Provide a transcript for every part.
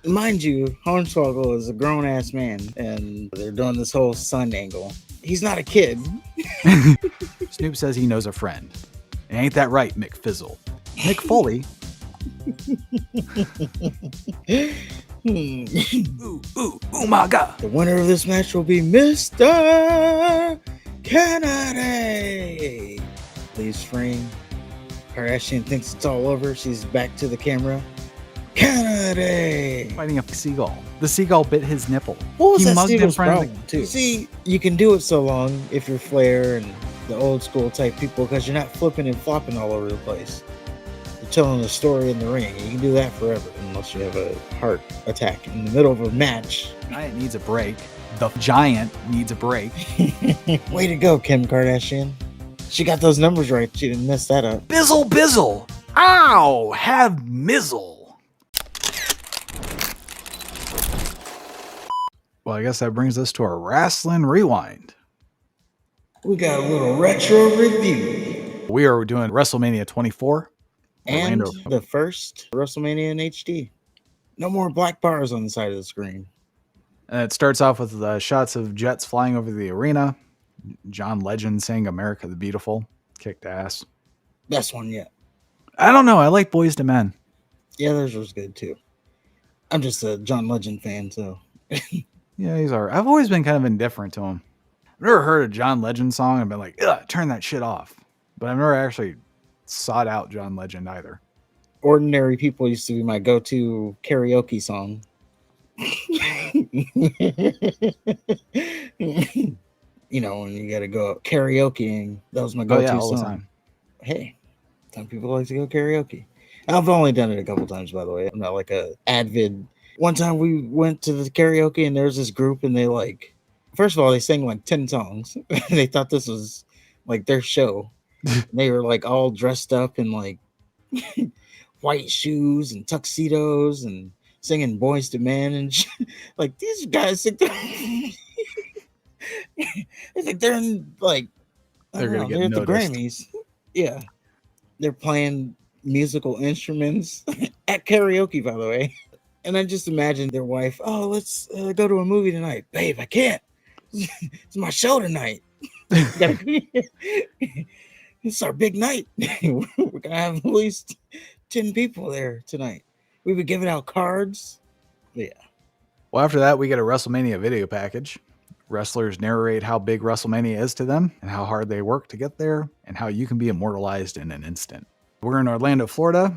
Mind you, Hornswoggle is a grown ass man, and they're doing this whole son angle. He's not a kid. Snoop says he knows a friend. Ain't that right, Mick Fizzle? Mick Foley. Ooh, my God. The winner of this match will be Mr. Kennedy. Leaves frame. Kardashian thinks it's all over. She's back to the camera. Kennedy! Fighting a seagull. The seagull bit his nipple. What was He that mugged in seagull's front of problem, too? See, you can do it so long if you're Flair and the old school type people because you're not flipping and flopping all over the place. You're telling a story in the ring. You can do that forever unless you have a heart attack in the middle of a match. Giant needs a break. The Giant needs a break. Way to go, Kim Kardashian. She got those numbers right. She didn't mess that up. Bizzle. Ow! Have mizzle. Well, I guess that brings us to our Wrestling Rewind. We got a little retro review. We are doing WrestleMania 24. And Orlando. the first WrestleMania in HD. No more black bars on the side of the screen. And it starts off with the shots of jets flying over the arena. John Legend saying America the Beautiful. Kicked ass. Best one yet. I don't know. I like Boys to Men. Yeah, theirs was good too. I'm just a John Legend fan, so. Yeah, he's alright. I've always been kind of indifferent to him. I've never heard a John Legend song and been like, ugh, turn that shit off. But I've never actually sought out John Legend either. Ordinary People used to be my go-to karaoke song. You know, when you gotta go karaokeing, that was my go-to all song. the time. Hey, some people like to go karaoke. I've only done it a couple times, by the way. I'm not like a avid. One time we went to the karaoke and there's this group and they like, first of all, they sang like 10 songs. They thought this was like their show. They were like all dressed up in like white shoes and tuxedos and singing Boys to Men and like these guys think they're it's like they're in like They're gonna get they're at the noticed. Grammys. Yeah, they're playing musical instruments at karaoke, by the way. And I just imagine their wife, oh, let's go to a movie tonight. Babe, I can't. It's my show tonight. It's our big night. We're going to have at least 10 people there tonight. We were giving out cards. Yeah. Well, after that, we get a WrestleMania video package. Wrestlers narrate how big WrestleMania is to them and how hard they work to get there and how you can be immortalized in an instant. We're in Orlando, Florida.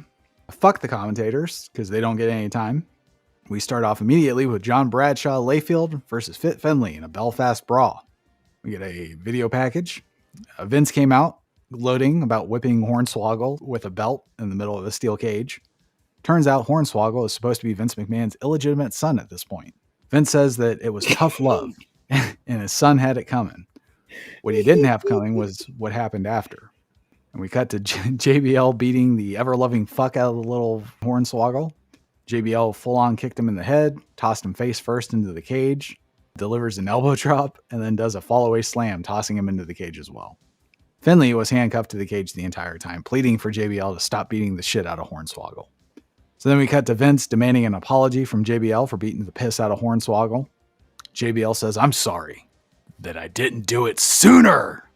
Fuck the commentators because they don't get any time. We start off immediately with John Bradshaw Layfield versus Fit Finlay in a Belfast brawl. We get a video package. Vince came out gloating about whipping Hornswoggle with a belt in the middle of a steel cage. Turns out Hornswoggle is supposed to be Vince McMahon's illegitimate son at this point. Vince says that it was tough love and his son had it coming. What he didn't have coming was what happened after. And we cut to JBL beating the ever-loving fuck out of the little Hornswoggle. JBL full-on kicked him in the head, tossed him face first into the cage, delivers an elbow drop, and then does a fall-away slam, tossing him into the cage as well. Finlay was handcuffed to the cage the entire time, pleading for JBL to stop beating the shit out of Hornswoggle. So then we cut to Vince demanding an apology from JBL for beating the piss out of Hornswoggle. JBL says, I'm sorry that I didn't do it sooner.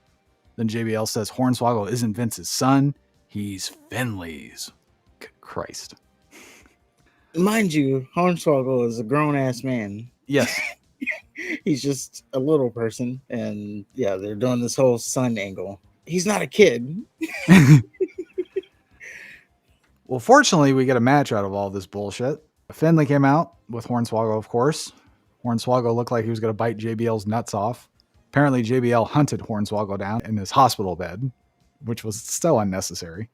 Then JBL says Hornswoggle isn't Vince's son. He's Finlay's. Christ. Mind you, Hornswoggle is a grown-ass man. Yes. He's just a little person. And yeah, they're doing this whole son angle. He's not a kid. Well, fortunately, we get a match out of all this bullshit. Finlay came out with Hornswoggle, of course. Hornswoggle looked like he was going to bite JBL's nuts off. Apparently, JBL hunted Hornswoggle down in his hospital bed, which was so unnecessary.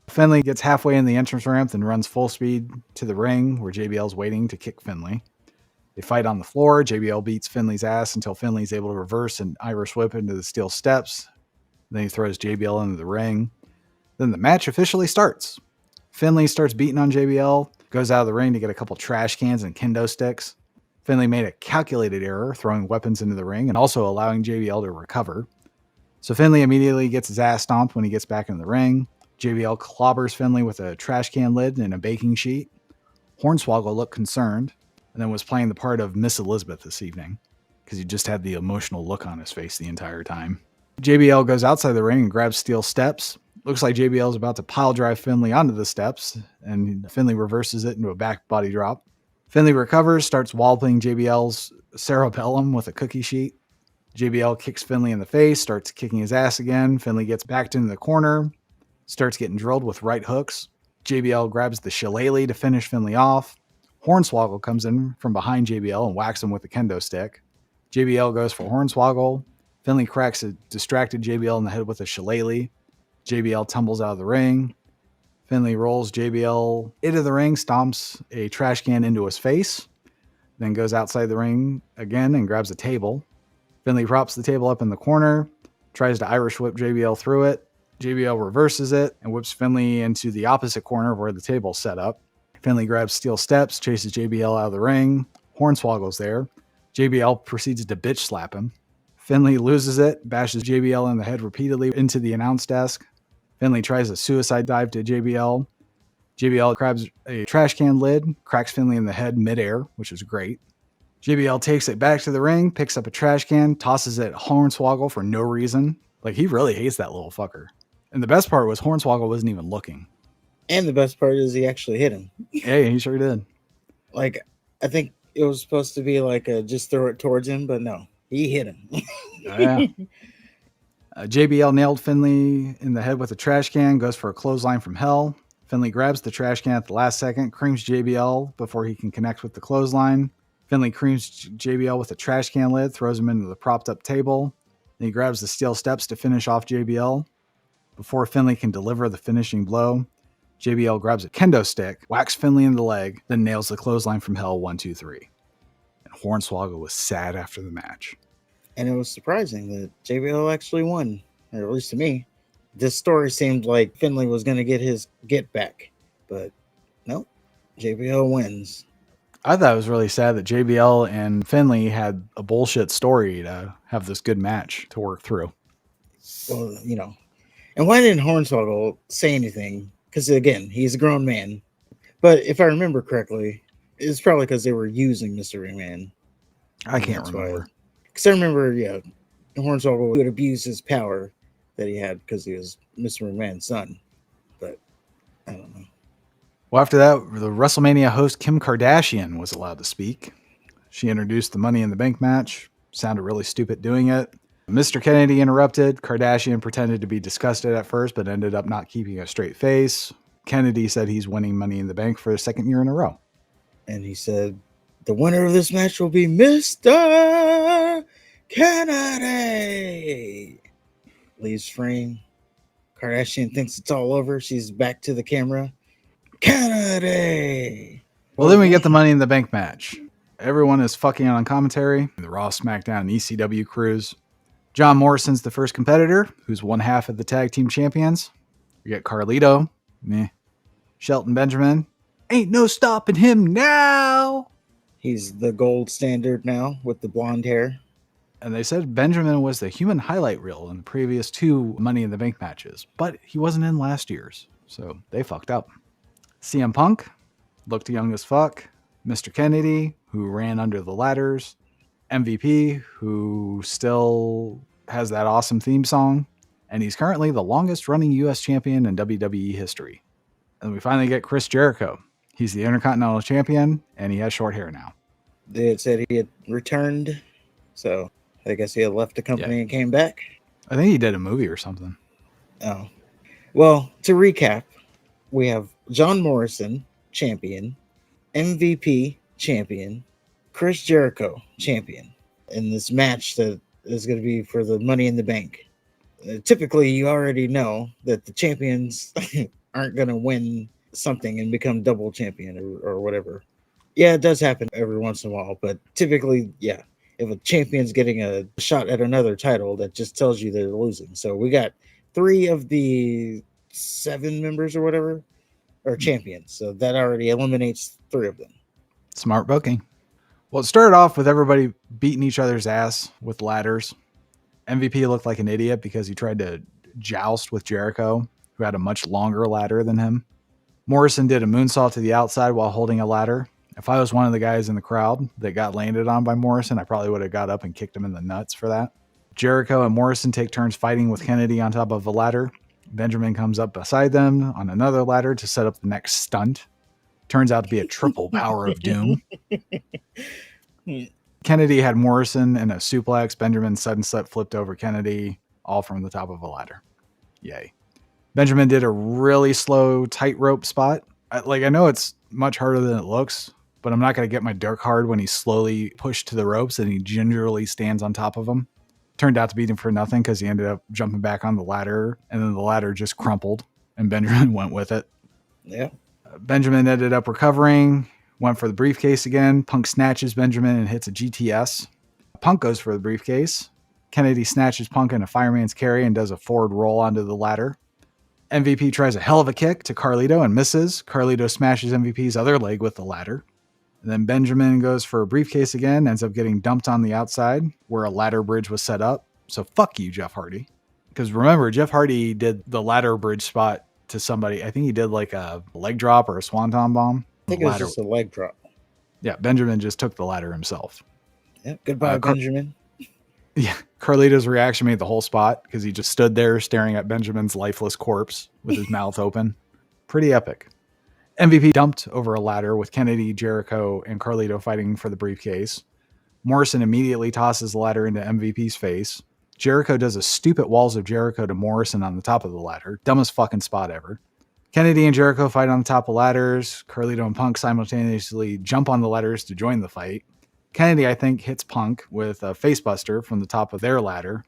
Finlay gets halfway in the entrance ramp and runs full speed to the ring where JBL's waiting to kick Finlay. They fight on the floor. JBL beats Finlay's ass until Finlay's able to reverse an Irish whip into the steel steps. Then he throws JBL into the ring. Then the match officially starts. Finlay starts beating on JBL, goes out of the ring to get a couple trash cans and kendo sticks. Finlay made a calculated error, throwing weapons into the ring and also allowing JBL to recover. So Finlay immediately gets his ass stomped when he gets back in the ring. JBL clobbers Finlay with a trash can lid and a baking sheet. Hornswoggle looked concerned and then was playing the part of Miss Elizabeth this evening because he just had the emotional look on his face the entire time. JBL goes outside the ring and grabs steel steps. Looks like JBL is about to pile drive Finley onto the steps, and Finley reverses it into a back body drop. Finley recovers, starts walloping JBL's cerebellum with a cookie sheet. JBL kicks Finley in the face, starts kicking his ass again. Finley gets backed into the corner, starts getting drilled with right hooks. JBL grabs the shillelagh to finish Finley off. Hornswoggle comes in from behind JBL and whacks him with a kendo stick. JBL goes for Hornswoggle. Finley cracks a distracted JBL in the head with a shillelagh. JBL tumbles out of the ring. Finley rolls JBL into the ring, stomps a trash can into his face, then goes outside the ring again and grabs a table. Finley props the table up in the corner, tries to Irish whip JBL through it. JBL reverses it and whips Finley into the opposite corner where the table's set up. Finley grabs steel steps, chases JBL out of the ring. Hornswoggle's there. JBL proceeds to bitch slap him. Finley loses it, bashes JBL in the head repeatedly into the announce desk. Finley tries a suicide dive to JBL. JBL grabs a trash can lid, cracks Finley in the head midair, which is great. JBL takes it back to the ring, picks up a trash can, tosses it at Hornswoggle for no reason. Like, he really hates that little fucker. And the best part was Hornswoggle wasn't even looking. And the best part is he actually hit him. Yeah, he sure did. Like, I think it was supposed to be like just throw it towards him, but no, he hit him. Yeah. JBL nailed Finley in the head with a trash can, goes for a clothesline from hell. Finley grabs the trash can at the last second, creams JBL before he can connect with the clothesline. Finley creams JBL with a trash can lid, throws him into the propped up table. Then he grabs the steel steps to finish off JBL. Before Finley can deliver the finishing blow, JBL grabs a kendo stick, whacks Finley in the leg, then nails the clothesline from hell 1, 2, 3. And Hornswoggle was sad after the match. And it was surprising that JBL actually won, or at least to me. This story seemed like Finley was going to get his get back, but nope, JBL wins. I thought it was really sad that JBL and Finley had a bullshit story to have this good match to work through. Well, you know, and why didn't Hornswoggle say anything? Because again, he's a grown man. But if I remember correctly, it's probably because they were using Mr. McMahon. I can't remember. Because I remember, yeah, Hornswoggle would abuse his power that he had because he was Mr. McMahon's son. But I don't know. Well, after that, the WrestleMania host Kim Kardashian was allowed to speak. She introduced the Money in the Bank match. Sounded really stupid doing it. Mr. Kennedy interrupted. Kardashian pretended to be disgusted at first, but ended up not keeping a straight face. Kennedy said he's winning Money in the Bank for the second year in a row. And he said, the winner of this match will be Mr. Kennedy. Leaves frame. Kardashian thinks it's all over. She's back to the camera. Kennedy. Well, then we get the Money in the Bank match. Everyone is fucking on commentary. The Raw, SmackDown, and ECW crews. John Morrison's the first competitor, who's one half of the tag team champions. We get Carlito. Meh. Shelton Benjamin. Ain't no stopping him now. He's the gold standard now with the blonde hair. And they said Benjamin was the human highlight reel in the previous 2 Money in the Bank matches, but he wasn't in last year's, so they fucked up. CM Punk looked young as fuck. Mr. Kennedy, who ran under the ladders. MVP, who still has that awesome theme song. And he's currently the longest running U.S. champion in WWE history. And we finally get Chris Jericho. He's the Intercontinental Champion, and he has short hair now. They had said he had returned, so I guess he had left the company and came back. I think he did a movie or something. Oh. Well, to recap, we have John Morrison, champion, MVP, champion, Chris Jericho, champion, in this match that is going to be for the Money in the Bank. Typically, you already know that the champions aren't going to win something and become double champion or whatever. Yeah, it does happen every once in a while, but typically, yeah, if a champion's getting a shot at another title, that just tells you they're losing. So we got 3 of the 7 members or whatever are champions. So that already eliminates 3 of them. Smart booking. Well, it started off with everybody beating each other's ass with ladders. MVP looked like an idiot because he tried to joust with Jericho, who had a much longer ladder than him. Morrison did a moonsault to the outside while holding a ladder. If I was one of the guys in the crowd that got landed on by Morrison, I probably would have got up and kicked him in the nuts for that. Jericho and Morrison take turns fighting with Kennedy on top of a ladder. Benjamin comes up beside them on another ladder to set up the next stunt. Turns out to be a triple power of doom. Kennedy had Morrison in a suplex. Benjamin sudden set flipped over Kennedy, all from the top of a ladder. Yay. Benjamin did a really slow tightrope spot. I know it's much harder than it looks, but I'm not going to get my dirt hard when he's slowly pushed to the ropes and he gingerly stands on top of them. Turned out to beat him for nothing because he ended up jumping back on the ladder, and then the ladder just crumpled, and Benjamin went with it. Yeah. Benjamin ended up recovering, went for the briefcase again. Punk snatches Benjamin and hits a GTS. Punk goes for the briefcase. Kennedy snatches Punk in a fireman's carry and does a forward roll onto the ladder. MVP tries a hell of a kick to Carlito and misses. Carlito smashes MVP's other leg with the ladder. And then Benjamin goes for a briefcase again, ends up getting dumped on the outside where a ladder bridge was set up. So fuck you, Jeff Hardy. Because remember, Jeff Hardy did the ladder bridge spot to somebody. I think he did like a leg drop or a swanton bomb. I think it was just a leg drop. Yeah, Benjamin just took the ladder himself. Yeah, goodbye, Benjamin. Yeah, Carlito's reaction made the whole spot because he just stood there staring at Benjamin's lifeless corpse with his mouth open. Pretty epic. MVP dumped over a ladder with Kennedy, Jericho, and Carlito fighting for the briefcase. Morrison immediately tosses the ladder into MVP's face. Jericho does a stupid Walls of Jericho to Morrison on the top of the ladder. Dumbest fucking spot ever. Kennedy and Jericho fight on the top of ladders. Carlito and Punk simultaneously jump on the ladders to join the fight. Kennedy, I think, hits Punk with a facebuster from the top of their ladder.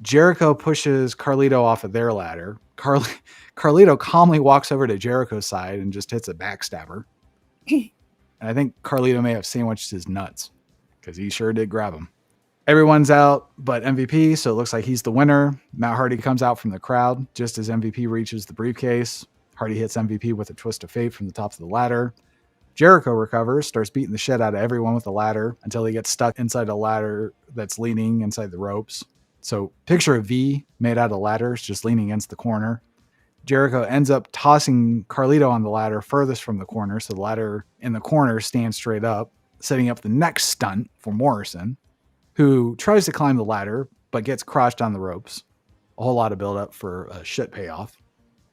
Jericho pushes Carlito off of their ladder. Carlito calmly walks over to Jericho's side and just hits a backstabber. And I think Carlito may have sandwiched his nuts because he sure did grab him. Everyone's out but MVP, so it looks like he's the winner. Matt Hardy comes out from the crowd just as MVP reaches the briefcase. Hardy hits MVP with a twist of fate from the top of the ladder. Jericho recovers, starts beating the shit out of everyone with the ladder until he gets stuck inside a ladder that's leaning inside the ropes. So picture a V made out of ladders just leaning against the corner. Jericho ends up tossing Carlito on the ladder furthest from the corner, so the ladder in the corner stands straight up, setting up the next stunt for Morrison, who tries to climb the ladder but gets crotched on the ropes. A whole lot of build-up for a shit payoff.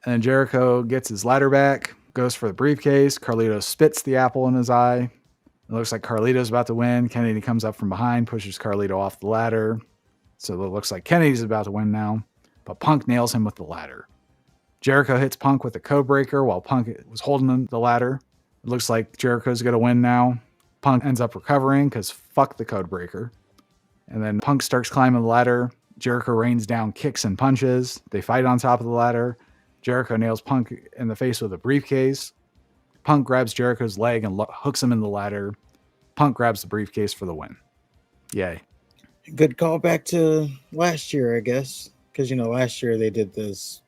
And then Jericho gets his ladder back, goes for the briefcase. Carlito spits the apple in his eye. It looks like Carlito's about to win. Kennedy comes up from behind, pushes Carlito off the ladder. So it looks like Kennedy's about to win now, but Punk nails him with the ladder. Jericho hits Punk with a code breaker while Punk was holding the ladder. It looks like Jericho's going to win now. Punk ends up recovering because fuck the code breaker. And then Punk starts climbing the ladder. Jericho rains down kicks and punches. They fight on top of the ladder. Jericho nails Punk in the face with a briefcase. Punk grabs Jericho's leg and hooks him in the ladder. Punk grabs the briefcase for the win. Yay. Good callback to last year, I guess. Because, last year they did this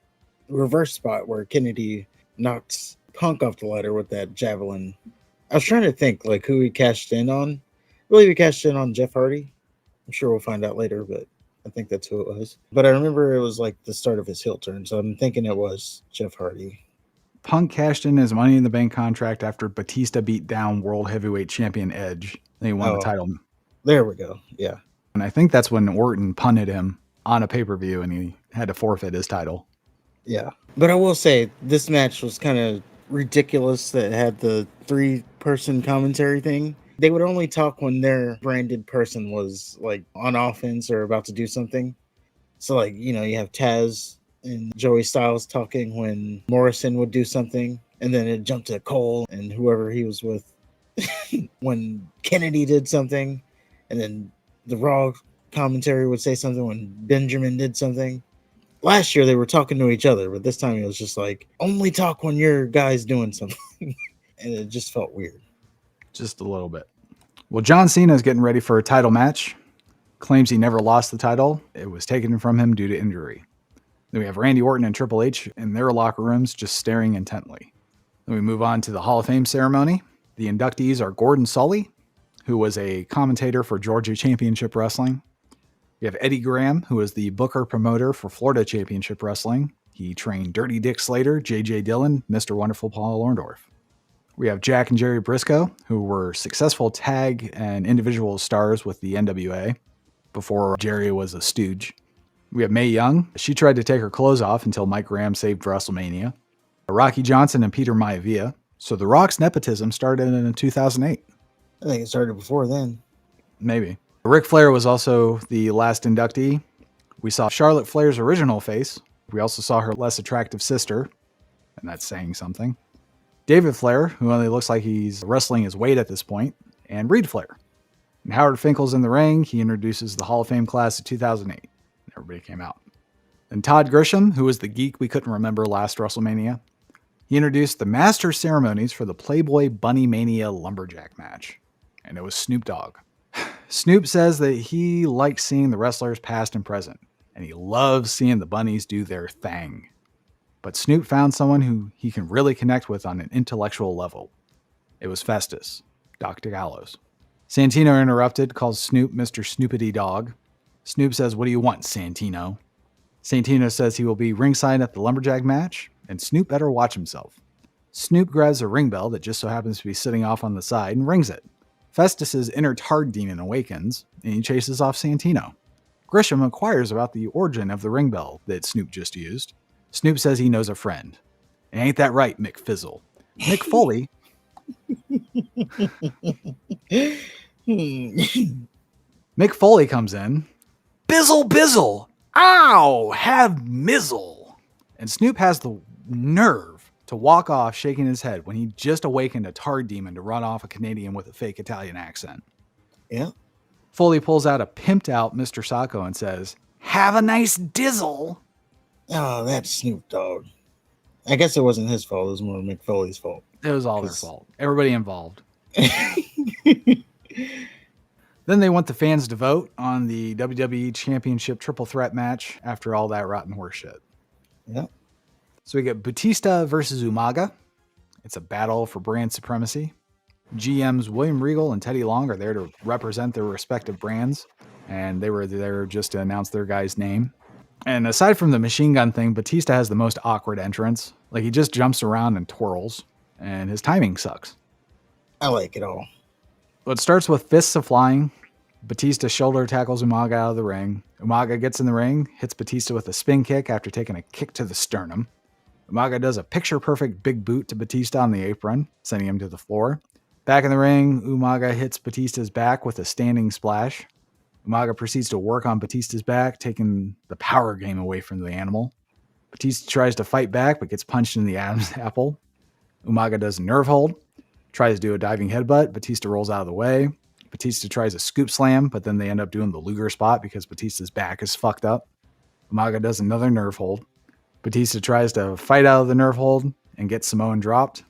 reverse spot where Kennedy knocked Punk off the ladder with that javelin. I was trying to think, who he cashed in on. I believe he cashed in on Jeff Hardy. I'm sure we'll find out later, but I think that's who it was. But I remember it was the start of his heel turn, so I'm thinking it was Jeff Hardy. Punk cashed in his Money in the Bank contract after Batista beat down World Heavyweight Champion Edge. And he won the title. There we go. Yeah. And I think that's when Orton punted him on a pay-per-view and he had to forfeit his title. Yeah. But I will say, this match was kind of ridiculous that it had the 3-person commentary thing. They would only talk when their branded person was on offense or about to do something. So you have Taz and Joey Styles talking when Morrison would do something, and then it jumped to Cole and whoever he was with when Kennedy did something, and then the Raw commentary would say something when Benjamin did something. Last year they were talking to each other, but this time it was just only talk when your guy's doing something. And it just felt weird. Just a little bit. Well, John Cena is getting ready for a title match. Claims he never lost the title. It was taken from him due to injury. Then we have Randy Orton and Triple H in their locker rooms just staring intently. Then we move on to the Hall of Fame ceremony. The inductees are Gordon Sully, who was a commentator for Georgia Championship Wrestling. We have Eddie Graham, who is the booker promoter for Florida Championship Wrestling. He trained Dirty Dick Slater, J.J. Dillon, Mr. Wonderful Paul Orndorff. We have Jack and Jerry Briscoe, who were successful tag and individual stars with the NWA before Jerry was a stooge. We have Mae Young. She tried to take her clothes off until Mike Graham saved WrestleMania. Rocky Johnson and Peter Maivia. So The Rock's nepotism started in 2008. I think it started before then. Maybe. Ric Flair was also the last inductee. We saw Charlotte Flair's original face. We also saw her less attractive sister, and that's saying something. David Flair, who only looks like he's wrestling his weight at this point, and Reed Flair. And Howard Finkel's in the ring. He introduces the Hall of Fame class of 2008. Everybody came out. And Todd Grisham, who was the geek we couldn't remember last WrestleMania, he introduced the master ceremonies for the Playboy Bunny Mania Lumberjack match. And it was Snoop Dogg. Snoop says that he likes seeing the wrestlers past and present, and he loves seeing the bunnies do their thing. But Snoop found someone who he can really connect with on an intellectual level. It was Festus, Dr. Gallows. Santino interrupted, calls Snoop Mr. Snoopity Dog. Snoop says, "What do you want, Santino?" Santino says he will be ringside at the Lumberjack match, and Snoop better watch himself. Snoop grabs a ring bell that just so happens to be sitting off on the side and rings it. Festus's inner Tard demon awakens, and he chases off Santino. Grisham inquires about the origin of the ring bell that Snoop just used. Snoop says he knows a friend. And ain't that right, Mick Fizzle? Mick Foley. Mick Foley comes in. Bizzle, bizzle. Ow, have mizzle. And Snoop has the nerve to walk off shaking his head when he just awakened a Tard demon to run off a Canadian with a fake Italian accent. Yeah. Foley pulls out a pimped out Mr. Sacco and says, "Have a nice dizzle." Oh, that's Snoop Dogg. I guess it wasn't his fault. It was more Mick Foley's fault. It was all their fault. Everybody involved. Then they want the fans to vote on the WWE Championship Triple Threat match after all that rotten horse shit. Yeah. So we get Batista versus Umaga. It's a battle for brand supremacy. GMs William Regal and Teddy Long are there to represent their respective brands, and they were there just to announce their guy's name. And aside from the machine gun thing, Batista has the most awkward entrance. Like, he just jumps around and twirls, and his timing sucks. I like it all. It starts with fists of flying. Batista shoulder tackles Umaga out of the ring. Umaga gets in the ring, hits Batista with a spin kick after taking a kick to the sternum. Umaga does a picture-perfect big boot to Batista on the apron, sending him to the floor. Back in the ring, Umaga hits Batista's back with a standing splash. Umaga proceeds to work on Batista's back, taking the power game away from the animal. Batista tries to fight back, but gets punched in the Adam's apple. Umaga does a nerve hold, tries to do a diving headbutt. Batista rolls out of the way. Batista tries a scoop slam, but then they end up doing the Luger spot because Batista's back is fucked up. Umaga does another nerve hold. Batista tries to fight out of the nerve hold and gets Samoan dropped.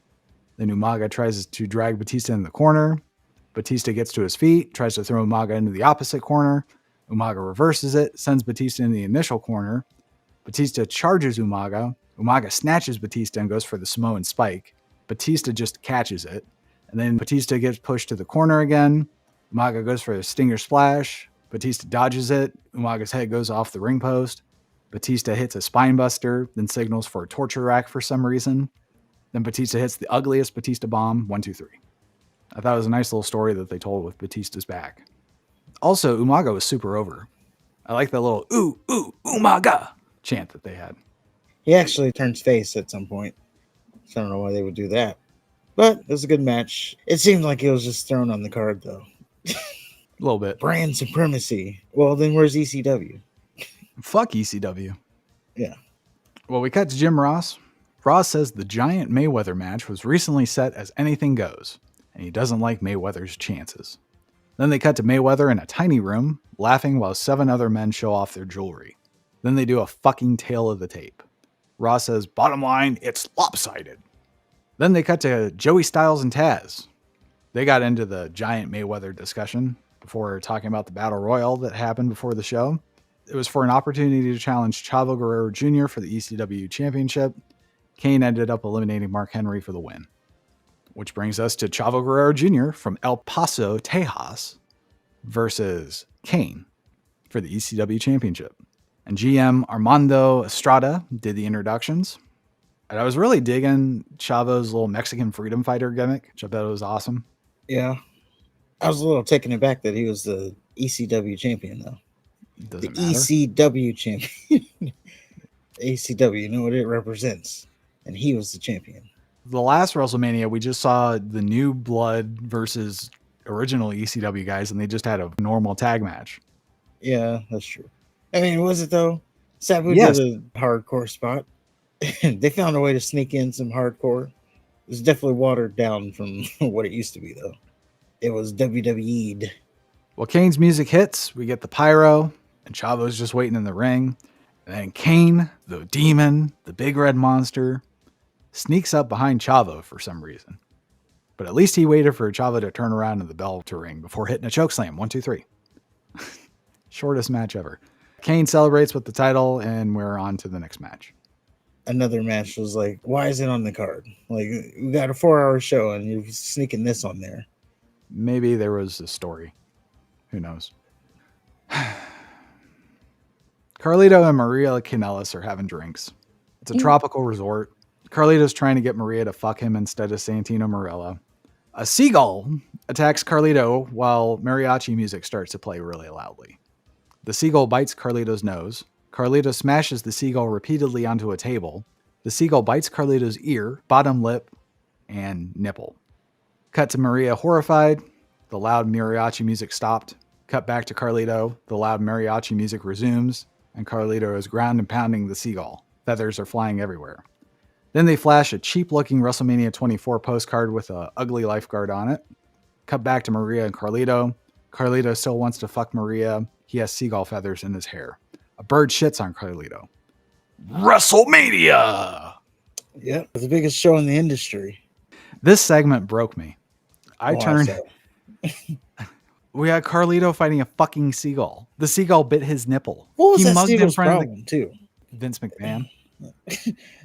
Then Umaga tries to drag Batista in the corner. Batista gets to his feet, tries to throw Umaga into the opposite corner. Umaga reverses it, sends Batista in the initial corner. Batista charges Umaga. Umaga snatches Batista and goes for the Samoan spike. Batista just catches it. And then Batista gets pushed to the corner again. Umaga goes for a stinger splash. Batista dodges it. Umaga's head goes off the ring post. Batista hits a spine buster, then signals for a torture rack for some reason. Then Batista hits the ugliest Batista bomb, 1, 2, 3. I thought it was a nice little story that they told with Batista's back. Also, Umaga was super over. I like that little ooh, ooh, Umaga chant that they had. He actually turns face at some point. So I don't know why they would do that. But it was a good match. It seemed like it was just thrown on the card, though. A little bit. Brand supremacy. Well, then where's ECW? Fuck ECW. Yeah. Well, we cut to Jim Ross. Ross says the Giant Mayweather match was recently set as anything goes, and he doesn't like Mayweather's chances. Then they cut to Mayweather in a tiny room, laughing while 7 other men show off their jewelry. Then they do a fucking tail of the tape. Ross says, bottom line, it's lopsided. Then they cut to Joey Styles and Taz. They got into the Giant Mayweather discussion before talking about the Battle Royal that happened before the show. It was for an opportunity to challenge Chavo Guerrero Jr. for the ECW Championship. Kane ended up eliminating Mark Henry for the win. Which brings us to Chavo Guerrero Jr. from El Paso, Texas versus Kane for the ECW Championship. And GM Armando Estrada did the introductions. And I was really digging Chavo's little Mexican freedom fighter gimmick, which I thought was awesome. Yeah. I was a little taken aback that he was the ECW champion, though. Doesn't The matter. ECW champion. ECW, you know what it represents. And he was the champion. The last WrestleMania, we just saw the New Blood versus original ECW guys, and they just had a normal tag match. Yeah, that's true. I mean, was it though? Sabu Yes. did a hardcore spot. They found a way to sneak in some hardcore. It was definitely watered down from what it used to be, though. It was WWE'd. Well, Kane's music hits. We get the pyro, and Chavo's just waiting in the ring. And then Kane, the demon, the big red monster, sneaks up behind Chavo for some reason. But at least he waited for Chavo to turn around and the bell to ring before hitting a chokeslam. 1, 2, 3. Shortest match ever. Kane celebrates with the title, and we're on to the next match. Another match was like, why is it on the card? Like, we got a 4-hour show and you're sneaking this on there. Maybe there was a story. Who knows? Carlito and Maria Kanellis are having drinks. It's a tropical resort. Carlito's trying to get Maria to fuck him instead of Santino Marella. A seagull attacks Carlito while mariachi music starts to play really loudly. The seagull bites Carlito's nose. Carlito smashes the seagull repeatedly onto a table. The seagull bites Carlito's ear, bottom lip, and nipple. Cut to Maria horrified. The loud mariachi music stopped. Cut back to Carlito. The loud mariachi music resumes, and Carlito is ground and pounding the seagull. Feathers are flying everywhere. Then they flash a cheap-looking WrestleMania 24 postcard with an ugly lifeguard on it. Cut back to Maria and Carlito. Carlito still wants to fuck Maria. He has seagull feathers in his hair. A bird shits on Carlito. WrestleMania! Yep, the biggest show in the industry. This segment broke me. I Why turned... so? We had Carlito fighting a fucking seagull. The seagull bit his nipple. What was He that mugged in seagull's front of problem, too? Vince McMahon.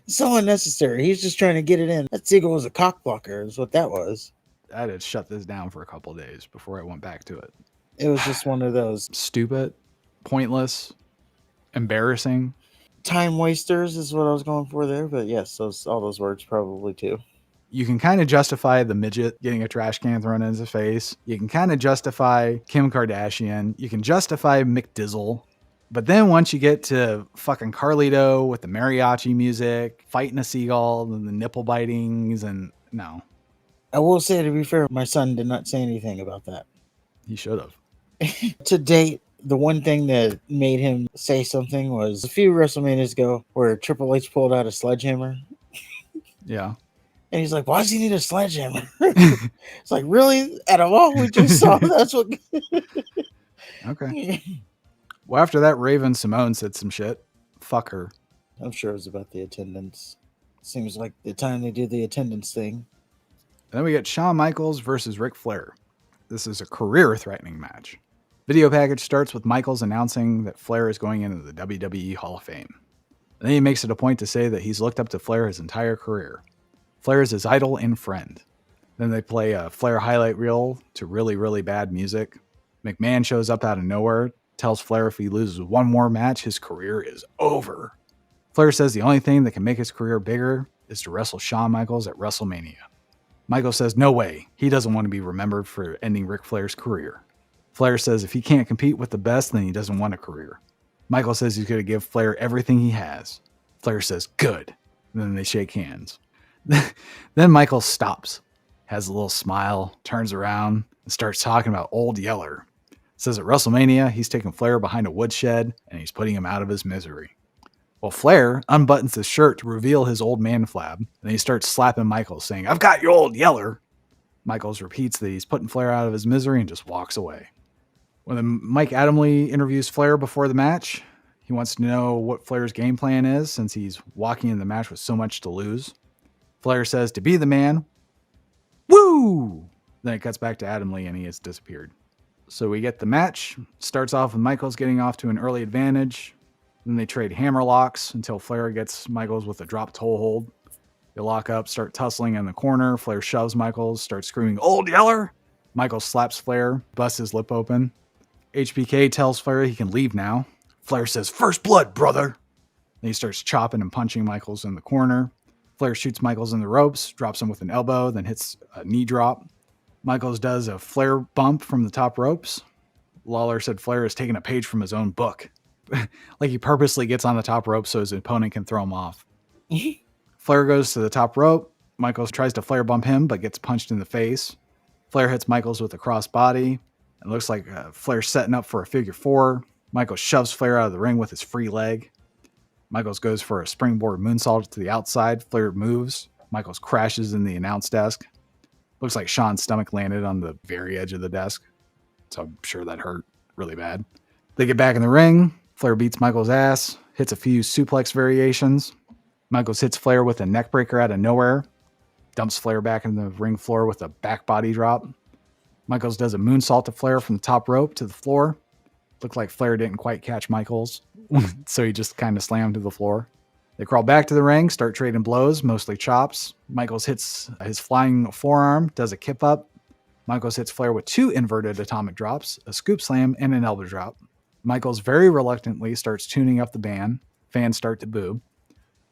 So unnecessary. He's just trying to get it in. That seagull was a cock blocker, is what that was. I had to shut this down for a couple of days before I went back to it. It was just one of those Stupid, pointless, embarrassing. time wasters is what I was going for there. But yes, all those words probably too. You can kind of justify the midget getting a trash can thrown in his face. You can kind of justify Kim Kardashian. You can justify McDizzle. But then once you get to fucking Carlito with the mariachi music, fighting a seagull, and the nipple bitings, and no. I will say, to be fair, my son did not say anything about that. He should have. To date, the one thing that made him say something was a few WrestleManias ago where Triple H pulled out a sledgehammer. Yeah. And he's like, why does he need a sledgehammer? It's like, really? Out of all we just saw, that's what... Okay. Well, after that, Raven Simone said some shit. Fuck her. I'm sure it was about the attendance. Seems like the time they did the attendance thing. And then we get Shawn Michaels versus Ric Flair. This is a career-threatening match. Video package starts with Michaels announcing that Flair is going into the WWE Hall of Fame. And then he makes it a point to say that he's looked up to Flair his entire career. Flair is his idol and friend. Then they play a Flair highlight reel to really, really bad music. McMahon shows up out of nowhere, tells Flair if he loses one more match, his career is over. Flair says the only thing that can make his career bigger is to wrestle Shawn Michaels at WrestleMania. Michaels says no way. He doesn't want to be remembered for ending Ric Flair's career. Flair says if he can't compete with the best, then he doesn't want a career. Michaels says he's going to give Flair everything he has. Flair says, good. And then they shake hands. Then Michaels stops, has a little smile, turns around, and starts talking about Old Yeller. Says at WrestleMania, he's taking Flair behind a woodshed, and he's putting him out of his misery. Well, Flair unbuttons his shirt to reveal his old man flab, and he starts slapping Michaels, saying, I've got you, Old Yeller. Michaels repeats that he's putting Flair out of his misery and just walks away. When Mike Adamle interviews Flair before the match, he wants to know what Flair's game plan is since he's walking in the match with so much to lose. Flair says to be the man. Woo! Then it cuts back to Adamle and he has disappeared. So we get the match. Starts off with Michaels getting off to an early advantage. Then they trade hammerlocks until Flair gets Michaels with a drop toe hold. They lock up, start tussling in the corner. Flair shoves Michaels, starts screaming, Old Yeller! Michaels slaps Flair, busts his lip open. HBK tells Flair he can leave now. Flair says, "First blood, brother." And he starts chopping and punching Michaels in the corner. Flair shoots Michaels in the ropes, drops him with an elbow, then hits a knee drop. Michaels does a Flair bump from the top ropes. Lawler said Flair is taking a page from his own book. Like he purposely gets on the top rope so his opponent can throw him off. Flair goes to the top rope. Michaels tries to Flair bump him, but gets punched in the face. Flair hits Michaels with a crossbody. It looks like Flair's setting up for a figure four. Michaels shoves Flair out of the ring with his free leg. Michaels goes for a springboard moonsault to the outside. Flair moves. Michaels crashes in the announce desk. Looks like Sean's stomach landed on the very edge of the desk. So I'm sure that hurt really bad. They get back in the ring. Flair beats Michaels' ass, hits a few suplex variations. Michaels hits Flair with a neck breaker out of nowhere, dumps Flair back in the ring floor with a back body drop. Michaels does a moonsault to Flair from the top rope to the floor. Looked like Flair didn't quite catch Michaels, so he just kind of slammed to the floor. They crawl back to the ring, start trading blows, mostly chops. Michaels hits his flying forearm, does a kip up. Michaels hits Flair with 2 inverted atomic drops, a scoop slam, and an elbow drop. Michaels very reluctantly starts tuning up the band. Fans start to boo.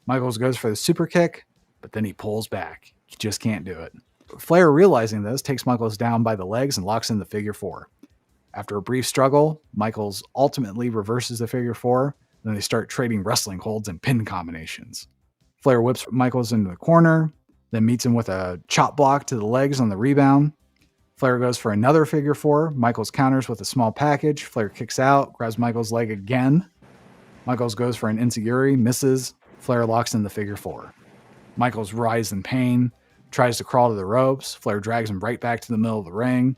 Michaels goes for the super kick, but then he pulls back. He just can't do it. Flair, realizing this, takes Michaels down by the legs and locks in the figure four. After a brief struggle, Michaels ultimately reverses the figure four. Then they start trading wrestling holds and pin combinations. Flair whips Michaels into the corner, then meets him with a chop block to the legs on the rebound. Flair goes for another figure four. Michaels counters with a small package. Flair kicks out, grabs Michaels' leg again. Michaels goes for an enziguri, misses. Flair locks in the figure four. Michaels writhes in pain, tries to crawl to the ropes. Flair drags him right back to the middle of the ring.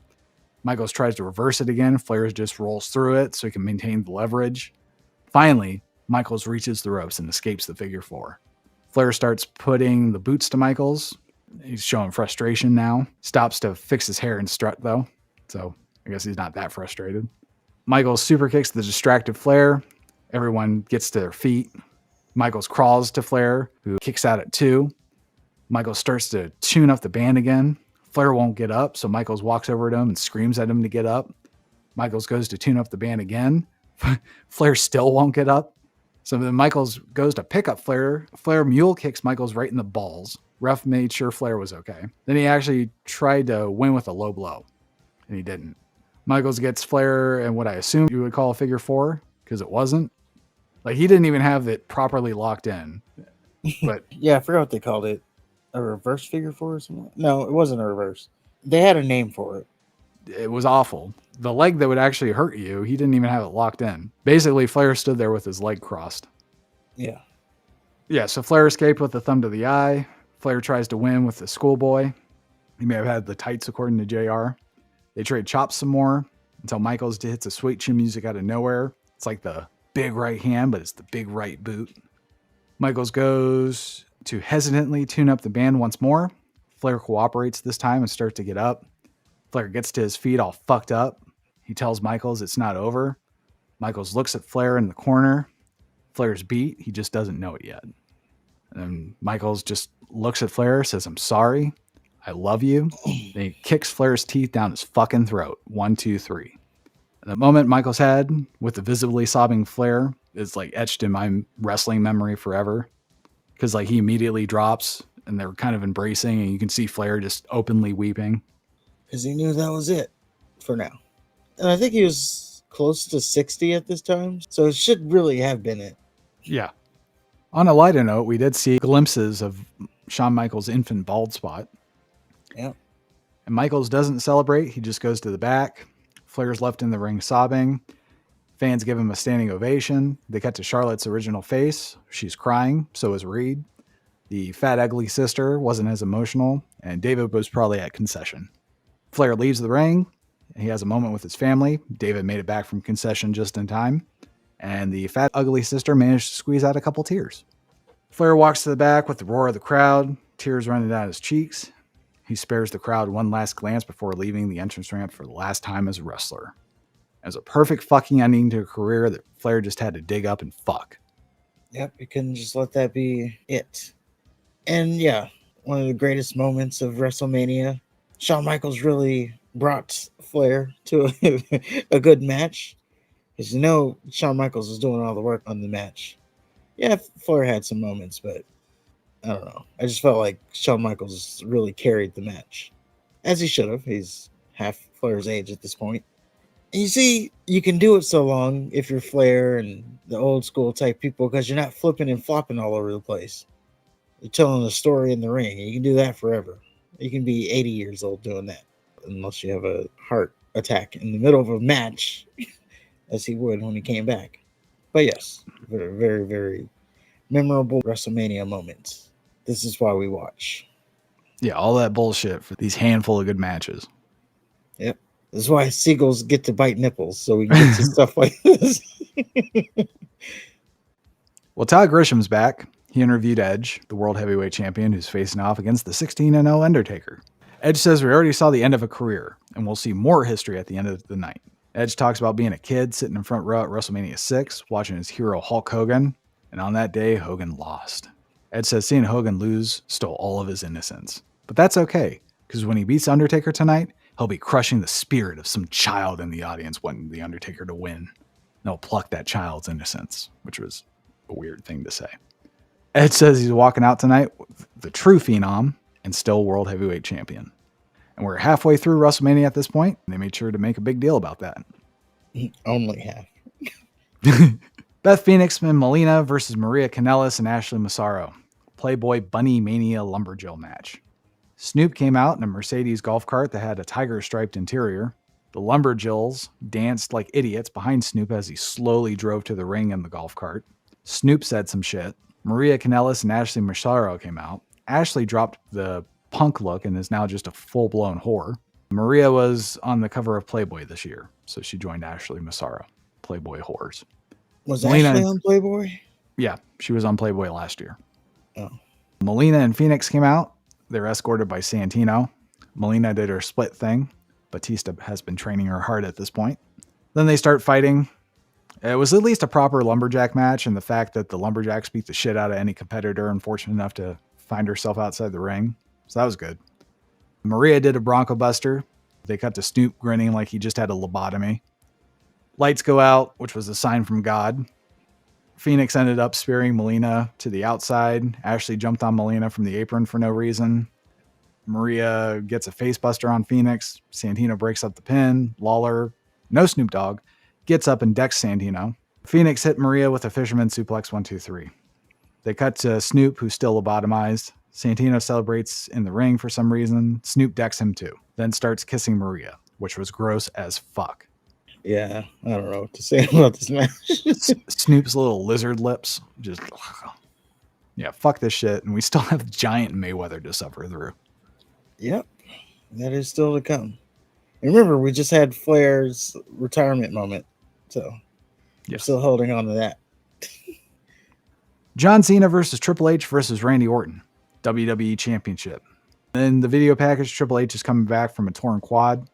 Michaels tries to reverse it again. Flair just rolls through it so he can maintain the leverage. Finally, Michaels reaches the ropes and escapes the figure four. Flair starts putting the boots to Michaels. He's showing frustration now. Stops to fix his hair and strut, though. So I guess he's not that frustrated. Michaels super kicks the distracted Flair. Everyone gets to their feet. Michaels crawls to Flair, who kicks out at 2. Michaels starts to tune up the band again. Flair won't get up, so Michaels walks over to him and screams at him to get up. Michaels goes to tune up the band again. Flair still won't get up. So then Michaels goes to pick up Flair. Flair mule kicks Michaels right in the balls. Ref made sure Flair was okay. Then he actually tried to win with a low blow, and he didn't. Michaels gets Flair in what I assume you would call a figure four, because it wasn't. Like, he didn't even have it properly locked in. But Yeah, I forgot what they called it. A reverse figure four or something? No, it wasn't a reverse. They had a name for it. it was awful. The leg that would actually hurt you, he didn't even have it locked in. Basically, Flair stood there with his leg crossed. Yeah. Yeah, so Flair escaped with the thumb to the eye. Flair tries to win with the schoolboy. He may have had the tights, according to JR. They trade chops some more until Michaels hits a sweet chin music out of nowhere. It's like the big right hand, but it's the big right boot. Michaels goes to hesitantly tune up the band once more. Flair cooperates this time and starts to get up. Flair gets to his feet all fucked up. He tells Michaels it's not over. Michaels looks at Flair in the corner. Flair's beat. He just doesn't know it yet. And Michaels just looks at Flair, says, "I'm sorry. I love you." Then he kicks Flair's teeth down his fucking throat. 1, 2, 3. The moment Michaels had with the visibly sobbing Flair is like etched in my wrestling memory forever. Because like he immediately drops and they're kind of embracing and you can see Flair just openly weeping. Because he knew that was it for now. And I think he was close to 60 at this time. So it should really have been it. Yeah. On a lighter note, we did see glimpses of Shawn Michaels' infant bald spot. Yeah. And Michaels doesn't celebrate. He just goes to the back. Flair's left in the ring sobbing. Fans give him a standing ovation. They cut to Charlotte's original face. She's crying. So is Reed. The fat, ugly sister wasn't as emotional. And David was probably at concession. Flair leaves the ring. He has a moment with his family. David made it back from concession just in time. And the fat, ugly sister managed to squeeze out a couple tears. Flair walks to the back with the roar of the crowd, tears running down his cheeks. He spares the crowd one last glance before leaving the entrance ramp for the last time as a wrestler. It was a perfect fucking ending to a career that Flair just had to dig up and fuck. Yep, you couldn't just let that be it. And yeah, one of the greatest moments of WrestleMania. Shawn Michaels really brought Flair to a good match. Because Shawn Michaels was doing all the work on the match. Yeah, Flair had some moments, but I don't know. I just felt like Shawn Michaels really carried the match, as he should have. He's half Flair's age at this point. And you see, you can do it so long if you're Flair and the old school type people because you're not flipping and flopping all over the place. You're telling a story in the ring. You can do that forever. You can be 80 years old doing that, unless you have a heart attack in the middle of a match, as he would when he came back. But yes, very, very, very memorable WrestleMania moments. This is why we watch. Yeah, all that bullshit for these handful of good matches. Yep. This is why seagulls get to bite nipples, so we can get to stuff like this. Well, Todd Grisham's back. He interviewed Edge, the world heavyweight champion, who's facing off against the 16-0 Undertaker. Edge says we already saw the end of a career, and we'll see more history at the end of the night. Edge talks about being a kid sitting in front row at WrestleMania 6, watching his hero Hulk Hogan, and on that day, Hogan lost. Edge says seeing Hogan lose stole all of his innocence. But that's okay, because when he beats Undertaker tonight, he'll be crushing the spirit of some child in the audience wanting the Undertaker to win. And he'll pluck that child's innocence, which was a weird thing to say. Edge says he's walking out tonight with the true Phenom and still world heavyweight champion. And we're halfway through WrestleMania at this point, and they made sure to make a big deal about that. Only half. Beth Phoenix and Melina versus Maria Kanellis and Ashley Massaro. Playboy Bunny Mania Lumberjill match. Snoop came out in a Mercedes golf cart that had a tiger-striped interior. The Lumberjills danced like idiots behind Snoop as he slowly drove to the ring in the golf cart. Snoop said some shit. Maria Kanellis and Ashley Massaro came out. Ashley dropped the punk look and is now just a full-blown whore. Maria was on the cover of Playboy this year, so she joined Ashley Massaro. Playboy whores. Was Ashley on Playboy? Yeah, she was on Playboy last year. Oh. Melina and Phoenix came out. They were escorted by Santino. Melina did her split thing. Batista has been training her hard at this point. Then they start fighting. It was at least a proper lumberjack match, and the fact that the lumberjacks beat the shit out of any competitor and fortunate enough to find herself outside the ring. So that was good. Maria did a Bronco Buster. They cut to Snoop grinning like he just had a lobotomy. Lights go out, which was a sign from God. Phoenix ended up spearing Melina to the outside. Ashley jumped on Melina from the apron for no reason. Maria gets a face buster on Phoenix. Santino breaks up the pin. Lawler, no Snoop Dogg, gets up and decks Santino. Phoenix hit Maria with a fisherman suplex 1-2-3. They cut to Snoop, who's still lobotomized. Santino celebrates in the ring for some reason. Snoop decks him too. Then starts kissing Maria, which was gross as fuck. Yeah, I don't know what to say about this match. Snoop's little lizard lips. Just, yeah, fuck this shit. And we still have giant Mayweather to suffer through. Yep, that is still to come. And remember, we just had Flair's retirement moment, so we're still holding on to that. John Cena versus Triple H versus Randy Orton, WWE Championship. In the video package, Triple H is coming back from a torn quad,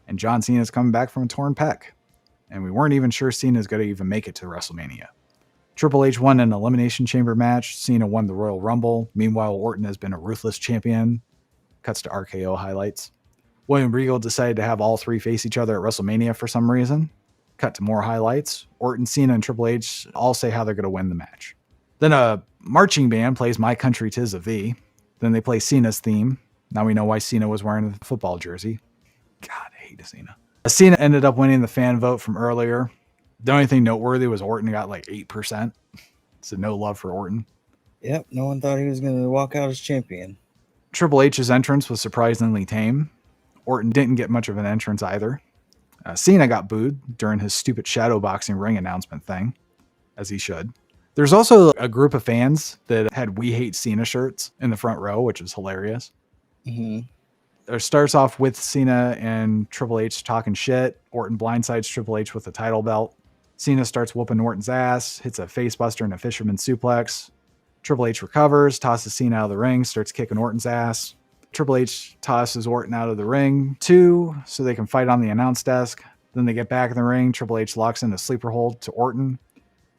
and John Cena is coming back from a torn pec. And we weren't even sure Cena's going to even make it to WrestleMania. Triple H won an Elimination Chamber match. Cena won the Royal Rumble. Meanwhile, Orton has been a ruthless champion. Cuts to RKO highlights. William Regal decided to have all three face each other at WrestleMania for some reason. Cut to more highlights. Orton, Cena, and Triple H all say how they're going to win the match. Then a marching band plays My Country 'Tis of Thee. Then they play Cena's theme. Now we know why Cena was wearing a football jersey. God, I hate Cena. Cena ended up winning the fan vote from earlier. The only thing noteworthy was Orton got like 8%. So no love for Orton. Yep, no one thought he was going to walk out as champion. Triple H's entrance was surprisingly tame. Orton didn't get much of an entrance either. Cena got booed during his stupid shadow boxing ring announcement thing, as he should. There's also a group of fans that had We Hate Cena shirts in the front row, which is hilarious. Mm-hmm. It starts off with Cena and Triple H talking shit. Orton blindsides Triple H with a title belt. Cena starts whooping Orton's ass, hits a face buster and a fisherman suplex. Triple H recovers, tosses Cena out of the ring, starts kicking Orton's ass. Triple H tosses Orton out of the ring too, so they can fight on the announce desk. Then they get back in the ring. Triple H locks in a sleeper hold to Orton.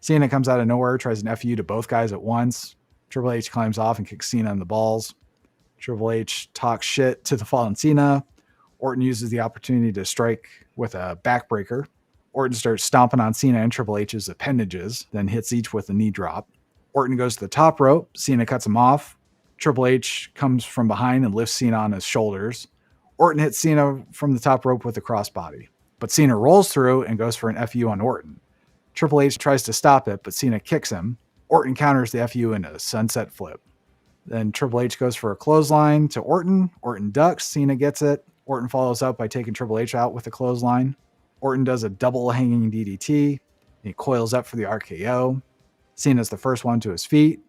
Cena comes out of nowhere, tries an FU to both guys at once. Triple H climbs off and kicks Cena in the balls. Triple H talks shit to the fallen Cena. Orton uses the opportunity to strike with a backbreaker. Orton starts stomping on Cena and Triple H's appendages, then hits each with a knee drop. Orton goes to the top rope. Cena cuts him off. Triple H comes from behind and lifts Cena on his shoulders. Orton hits Cena from the top rope with a crossbody, but Cena rolls through and goes for an FU on Orton. Triple H tries to stop it, but Cena kicks him. Orton counters the FU into a sunset flip. Then Triple H goes for a clothesline to Orton. Orton ducks. Cena gets it. Orton follows up by taking Triple H out with a clothesline. Orton does a double hanging DDT. He coils up for the RKO. Cena's the first one to his feet.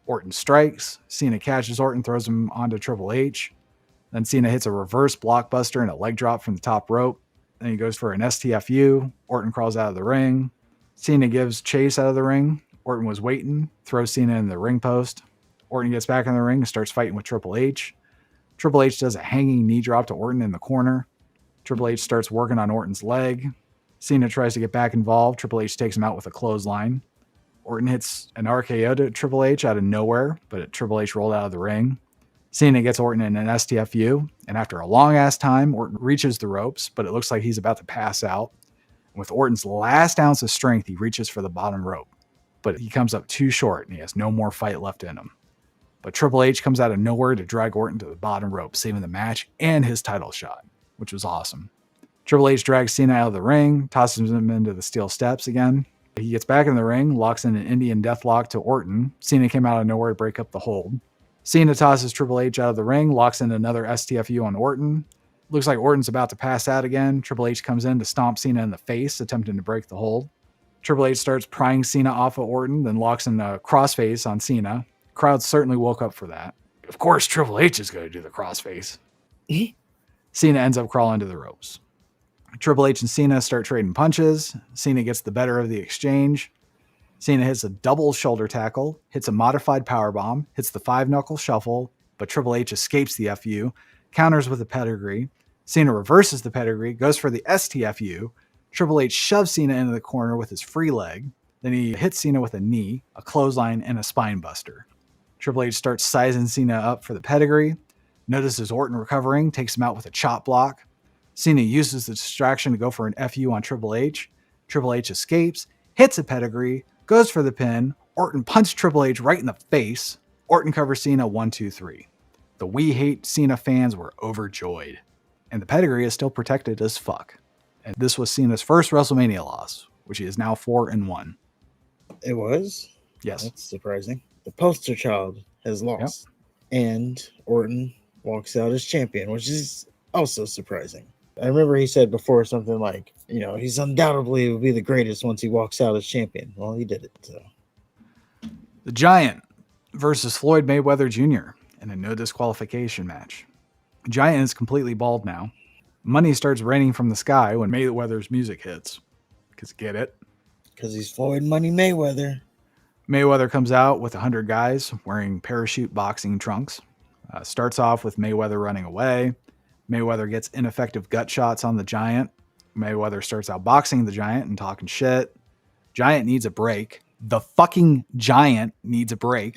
Orton strikes. Cena catches Orton, throws him onto Triple H. Then Cena hits a reverse blockbuster and a leg drop from the top rope. Then he goes for an STFU. Orton crawls out of the ring. Cena gives chase out of the ring. Orton was waiting, throws Cena in the ring post. Orton gets back in the ring and starts fighting with Triple H. Triple H does a hanging knee drop to Orton in the corner. Triple H starts working on Orton's leg. Cena tries to get back involved. Triple H takes him out with a clothesline. Orton hits an RKO to Triple H out of nowhere, but Triple H rolled out of the ring. Cena gets Orton in an STFU, and after a long-ass time, Orton reaches the ropes, but it looks like he's about to pass out. With Orton's last ounce of strength, he reaches for the bottom rope, but he comes up too short, and he has no more fight left in him. But Triple H comes out of nowhere to drag Orton to the bottom rope, saving the match and his title shot, which was awesome. Triple H drags Cena out of the ring, tosses him into the steel steps again. He gets back in the ring, locks in an Indian deathlock to Orton. Cena came out of nowhere to break up the hold. Cena tosses Triple H out of the ring, locks in another STFU on Orton. Looks like Orton's about to pass out again. Triple H comes in to stomp Cena in the face, attempting to break the hold. Triple H starts prying Cena off of Orton, then locks in a crossface on Cena. Crowd certainly woke up for that. Of course, Triple H is going to do the crossface. Cena ends up crawling to the ropes. Triple H and Cena start trading punches. Cena gets the better of the exchange. Cena hits a double shoulder tackle, hits a modified powerbomb, hits the 5-knuckle shuffle, but Triple H escapes the FU, counters with a pedigree. Cena reverses the pedigree, goes for the STFU. Triple H shoves Cena into the corner with his free leg. Then he hits Cena with a knee, a clothesline, and a spine buster. Triple H starts sizing Cena up for the pedigree. Notices Orton recovering, takes him out with a chop block. Cena uses the distraction to go for an FU on Triple H. Triple H escapes, hits a pedigree, goes for the pin. Orton punches Triple H right in the face. Orton covers Cena 1, 2, 3. The We Hate Cena fans were overjoyed. And the pedigree is still protected as fuck. And this was Cena's first WrestleMania loss, which he is now 4-1. It was? Yes. That's surprising. The poster child has lost. Yep. And Orton walks out as champion, which is also surprising. I remember he said before something like, he's undoubtedly will be the greatest once he walks out as champion. Well, he did it. So. The Giant versus Floyd Mayweather Jr. in a no disqualification match. Giant is completely bald now. Money starts raining from the sky when Mayweather's music hits. Because get it? Because he's Floyd Money Mayweather. Mayweather comes out with 100 guys wearing parachute boxing trunks. Starts off with Mayweather running away. Mayweather gets ineffective gut shots on the Giant. Mayweather starts out boxing the Giant and talking shit. Giant needs a break. The fucking Giant needs a break.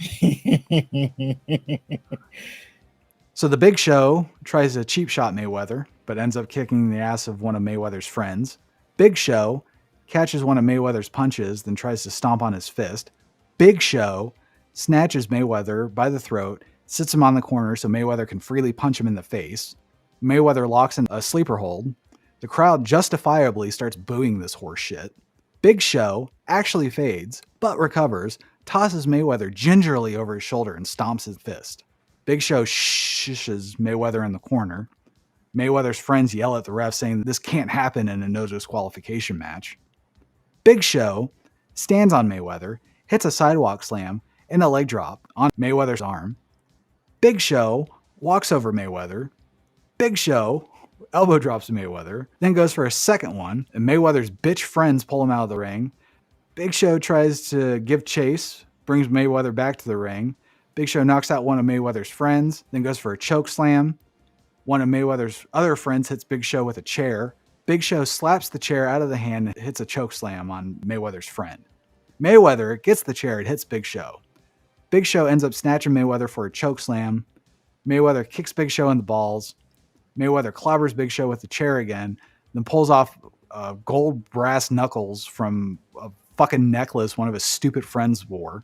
So the Big Show tries to cheap shot Mayweather, but ends up kicking the ass of one of Mayweather's friends. Big Show catches one of Mayweather's punches, then tries to stomp on his fist. Big Show snatches Mayweather by the throat, sits him on the corner so Mayweather can freely punch him in the face. Mayweather locks in a sleeper hold. The crowd justifiably starts booing this horse shit. Big Show actually fades, but recovers, tosses Mayweather gingerly over his shoulder and stomps his fist. Big Show shishes Mayweather in the corner. Mayweather's friends yell at the ref saying this can't happen in a no disqualification match. Big Show stands on Mayweather, hits a sidewalk slam and a leg drop on Mayweather's arm. Big Show walks over Mayweather. Big Show elbow drops Mayweather, then goes for a second one, and Mayweather's bitch friends pull him out of the ring. Big Show tries to give chase, brings Mayweather back to the ring. Big Show knocks out one of Mayweather's friends, then goes for a choke slam. One of Mayweather's other friends hits Big Show with a chair. Big Show slaps the chair out of the hand and hits a choke slam on Mayweather's friend. Mayweather gets the chair and hits Big Show. Big Show ends up snatching Mayweather for a choke slam. Mayweather kicks Big Show in the balls. Mayweather clobbers Big Show with the chair again, then pulls off gold brass knuckles from a fucking necklace one of his stupid friends wore.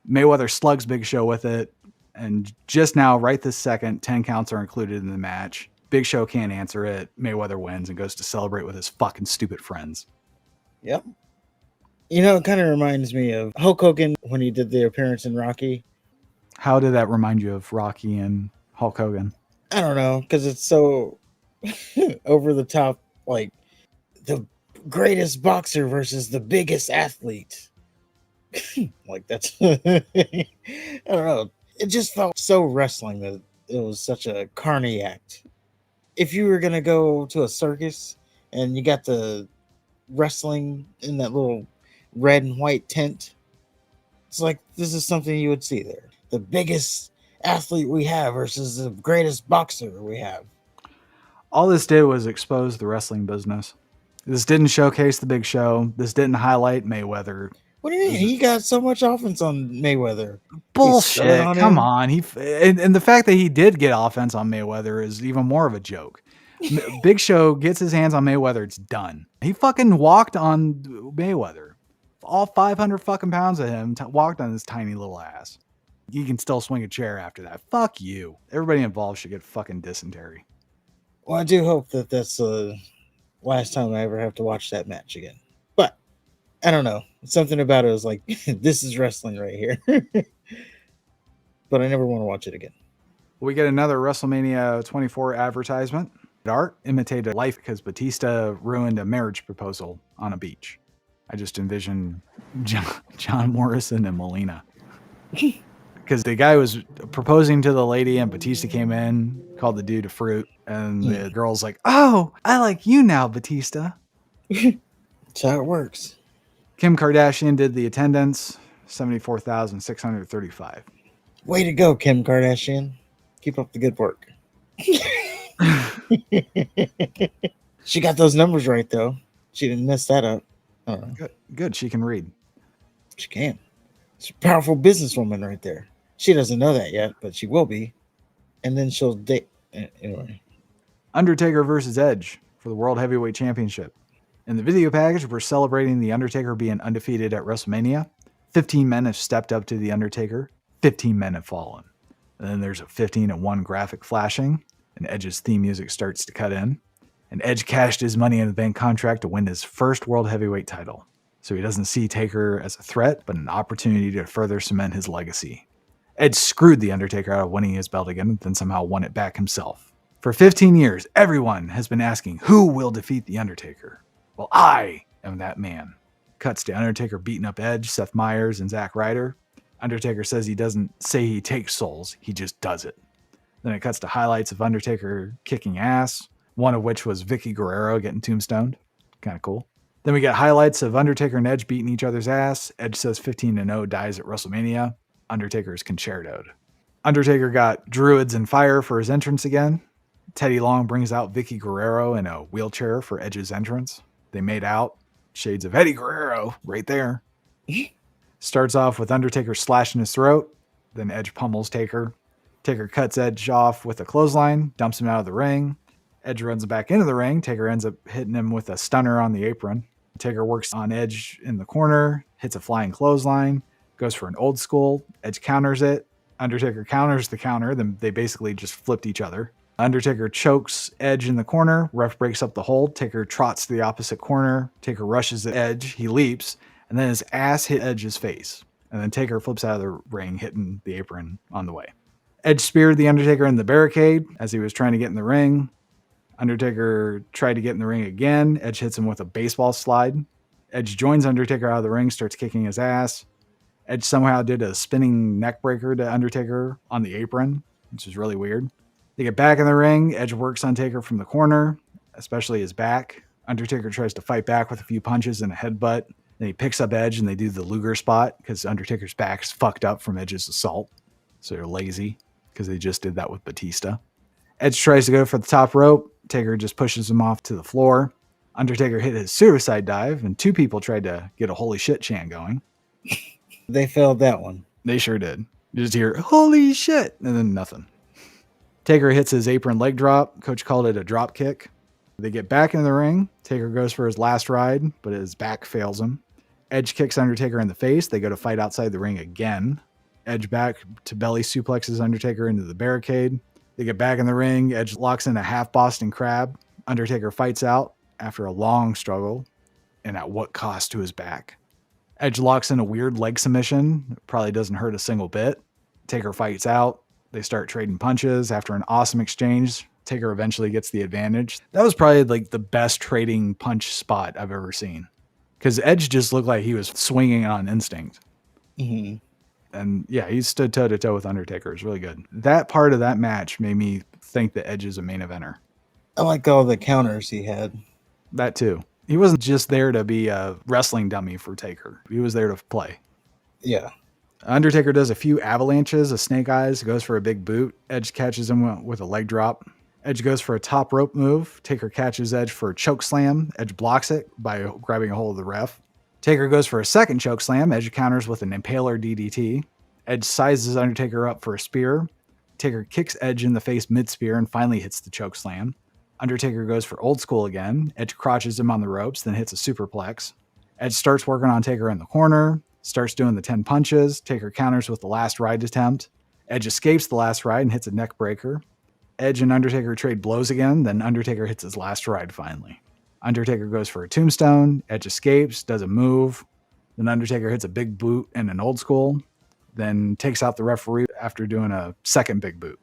Mayweather slugs Big Show with it. And just now, right this second, 10 counts are included in the match. Big Show can't answer it. Mayweather wins and goes to celebrate with his fucking stupid friends. Yep. You know, it kind of reminds me of Hulk Hogan when he did the appearance in Rocky. How did that remind you of Rocky and Hulk Hogan? I don't know, because it's so over the top, like the greatest boxer versus the biggest athlete. Like that's, I don't know. It just felt so wrestling that it was such a carny act. If you were going to go to a circus and you got the wrestling in that little red and white tent, it's like this is something you would see there. The biggest athlete we have versus the greatest boxer we have. All this did was expose the wrestling business. This didn't showcase the Big Show. This didn't highlight Mayweather. What do you mean? He got so much offense on Mayweather. Bullshit. On Come him. on. And the fact that he did get offense on Mayweather is even more of a joke. Big Show gets his hands on Mayweather. It's done. He fucking walked on Mayweather. All 500 fucking pounds of him walked on his tiny little ass. He can still swing a chair after that. Fuck you. Everybody involved should get fucking dysentery. Well, I do hope that that's the last time I ever have to watch that match again. But I don't know. Something about it was like, this is wrestling right here. But I never want to watch it again. We get another WrestleMania 24 advertisement. Art imitated life because Batista ruined a marriage proposal on a beach. I just envision John Morrison and Melina. Because the guy was proposing to the lady and Batista came in, called the dude a fruit, and the girl's like, "Oh, I like you now, Batista." That's how it works. Kim Kardashian did the attendance, 74,635. Way to go, Kim Kardashian. Keep up the good work. She got those numbers right, though. She didn't mess that up. Good. She can read. She can. She's a powerful businesswoman right there. She doesn't know that yet, but she will be. And then she'll date. Anyway. Undertaker versus Edge for the World Heavyweight Championship. In the video package, we're celebrating the Undertaker being undefeated at WrestleMania. 15 men have stepped up to the Undertaker. 15 men have fallen. And then there's a 15-1 graphic flashing, and Edge's theme music starts to cut in. And Edge cashed his Money in the Bank contract to win his first World Heavyweight title. So he doesn't see Taker as a threat, but an opportunity to further cement his legacy. Edge screwed The Undertaker out of winning his belt again, then somehow won it back himself. For 15 years, everyone has been asking who will defeat The Undertaker. Well, I am that man. Cuts to Undertaker beating up Edge, Seth Meyers, and Zack Ryder. Undertaker says he doesn't say he takes souls, he just does it. Then it cuts to highlights of Undertaker kicking ass, one of which was Vicky Guerrero getting tombstoned. Kind of cool. Then we get highlights of Undertaker and Edge beating each other's ass. Edge says 15-0 dies at WrestleMania. Undertaker is concertoed. Undertaker got Druids and fire for his entrance again. Teddy Long brings out Vicky Guerrero in a wheelchair for Edge's entrance. They made out. Shades of Eddie Guerrero right there. Starts off with Undertaker slashing his throat. Then Edge pummels Taker. Taker cuts Edge off with a clothesline, dumps him out of the ring. Edge runs back into the ring. Taker ends up hitting him with a stunner on the apron. Taker works on Edge in the corner, hits a flying clothesline, goes for an old school. Edge counters it. Undertaker counters the counter. Then they basically just flipped each other. Undertaker chokes Edge in the corner. Ref breaks up the hold. Taker trots to the opposite corner. Taker rushes at Edge. He leaps. And then his ass hit Edge's face. And then Taker flips out of the ring, hitting the apron on the way. Edge speared the Undertaker in the barricade as he was trying to get in the ring. Undertaker tried to get in the ring again. Edge hits him with a baseball slide. Edge joins Undertaker out of the ring, starts kicking his ass. Edge somehow did a spinning neck breaker to Undertaker on the apron, which is really weird. They get back in the ring. Edge works on Taker from the corner, especially his back. Undertaker tries to fight back with a few punches and a headbutt. Then he picks up Edge and they do the Luger spot because Undertaker's back's fucked up from Edge's assault. So they're lazy because they just did that with Batista. Edge tries to go for the top rope. Taker just pushes him off to the floor. Undertaker hit his suicide dive and two people tried to get a holy shit chant going. They failed that one. They sure did. You just hear, holy shit, and then nothing. Taker hits his apron leg drop. Coach called it a drop kick. They get back in the ring. Taker goes for his last ride, but his back fails him. Edge kicks Undertaker in the face. They go to fight outside the ring again. Edge back to belly suplexes Undertaker into the barricade. They get back in the ring. Edge locks in a half Boston Crab. Undertaker fights out after a long struggle, and at what cost to his back. Edge locks in a weird leg submission. It probably doesn't hurt a single bit. Taker fights out. They start trading punches. After an awesome exchange, Taker eventually gets the advantage. That was probably like the best trading punch spot I've ever seen. Because Edge just looked like he was swinging on instinct. Mm-hmm. And yeah, he stood toe to toe with Undertaker. It was really good. That part of that match made me think that Edge is a main eventer. I like all the counters he had. That too. He wasn't just there to be a wrestling dummy for Taker. He was there to play. Yeah. Undertaker does a few avalanches of snake eyes, goes for a big boot. Edge catches him with a leg drop. Edge goes for a top rope move. Taker catches Edge for a choke slam. Edge blocks it by grabbing a hold of the ref. Taker goes for a second choke slam. Edge counters with an impaler DDT. Edge sizes Undertaker up for a spear. Taker kicks Edge in the face mid-spear and finally hits the choke slam. Undertaker goes for old school again. Edge crotches him on the ropes, then hits a superplex. Edge starts working on Taker in the corner, starts doing the 10 punches. Taker counters with the last ride attempt. Edge escapes the last ride and hits a neck breaker. Edge and Undertaker trade blows again, then Undertaker hits his last ride finally. Undertaker goes for a tombstone. Edge escapes, does a move. Then Undertaker hits a big boot and an old school, then takes out the referee after doing a second big boot.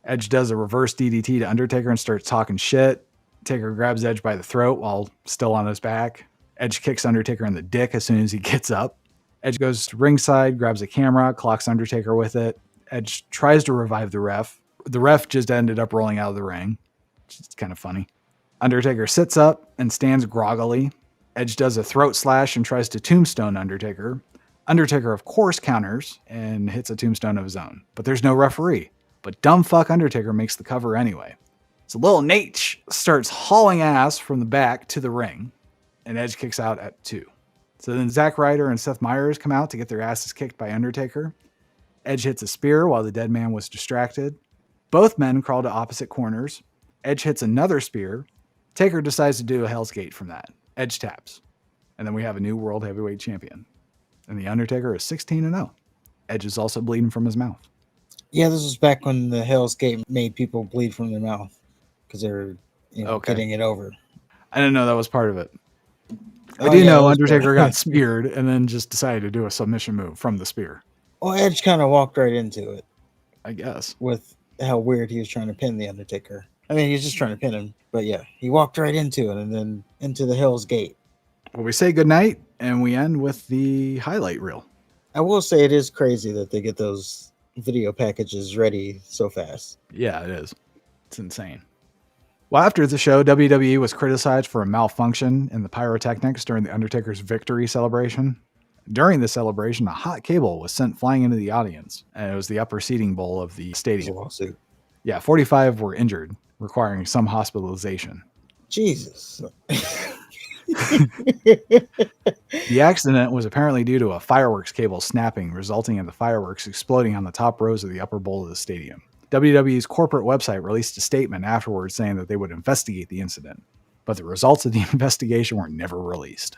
Edge does a reverse DDT to Undertaker and starts talking shit. Taker grabs Edge by the throat while still on his back. Edge kicks Undertaker in the dick as soon as he gets up. Edge goes to ringside, grabs a camera, clocks Undertaker with it. Edge tries to revive the ref. The ref just ended up rolling out of the ring. It's kind of funny. Undertaker sits up and stands groggily. Edge does a throat slash and tries to tombstone Undertaker. Undertaker, of course, counters and hits a tombstone of his own. But there's no referee. But dumb fuck Undertaker makes the cover anyway. So little Nate starts hauling ass from the back to the ring, and Edge kicks out at 2. So then Zack Ryder and Seth Meyers come out to get their asses kicked by Undertaker. Edge hits a spear while the dead man was distracted. Both men crawl to opposite corners. Edge hits another spear. Taker decides to do a Hell's Gate from that. Edge taps. And then we have a new World Heavyweight Champion. And the Undertaker is 16-0. Edge is also bleeding from his mouth. Yeah, this was back when the Hell's Gate made people bleed from their mouth because they're getting it over. I didn't know that was part of it. I Oh, do yeah, know that was Undertaker part- got speared and then just decided to do a submission move from the spear. Well, Edge kind of walked right into it I guess. with how weird he was trying to pin the Undertaker. I mean, he was just trying to pin him, but yeah, he walked right into it and then into the Hell's Gate. Well, we say goodnight and we end with the highlight reel. I will say it is crazy that they get those video packages ready so fast. Yeah, it is. It's insane. Well, after the show, WWE was criticized for a malfunction in the pyrotechnics during the Undertaker's victory celebration. During the celebration, a hot cable was sent flying into the audience, and it was the upper seating bowl of the It was a stadium. lawsuit. Yeah, 45 were injured, requiring some hospitalization. Jesus. The accident was apparently due to a fireworks cable snapping, resulting in the fireworks exploding on the top rows of the upper bowl of the stadium. WWE's corporate website released a statement afterwards saying that they would investigate the incident, but the results of the investigation were never released.